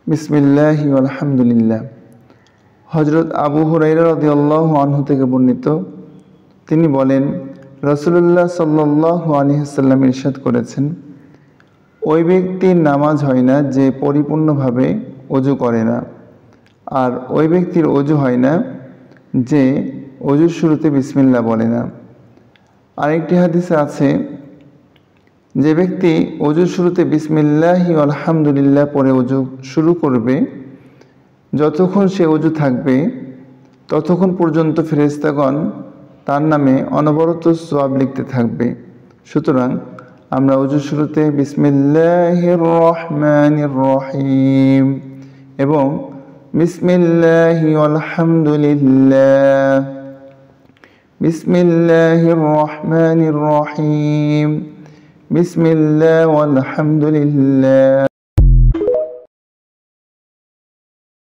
বিসমিল্লাহি আলহামদুলিল্লাহ। হযরত আবু হুরায়রা রাদিয়াল্লাহু আনহু থেকে বর্ণিত, তিনি বলেন, রাসূলুল্লাহ সাল্লাল্লাহু আলাইহি ওয়াসাল্লাম ইরশাদ করেছেন, ওই ব্যক্তির নামাজ হয় না যে পরিপূর্ণভাবে ওযু করে না, আর ওই ব্যক্তির ওযু হয় না যে ওযুর শুরুতে বিসমিল্লাহ বলে না। আরেকটি হাদিসে আছে, যে ব্যক্তি ওযুর শুরুতে বিসমিল্লাহি আলহামদুলিল্লাহ পরে ওযু শুরু করবে, যতক্ষণ সে ওযু থাকবে ততক্ষণ পর্যন্ত ফেরেশতাগণ তার নামে অনবরত সওয়াব লিখতে থাকবে। সুতরাং আমরা ওযুর শুরুতে বিসমিল্লাহির রহমানির রহিম এবং বিসমিল্লাহি আলহামদুলিল্লাহ, বিসমিল্লাহির রহমানির রহিম, বিসমিল্লাহ ওয়ালহামদুলিল্লাহ।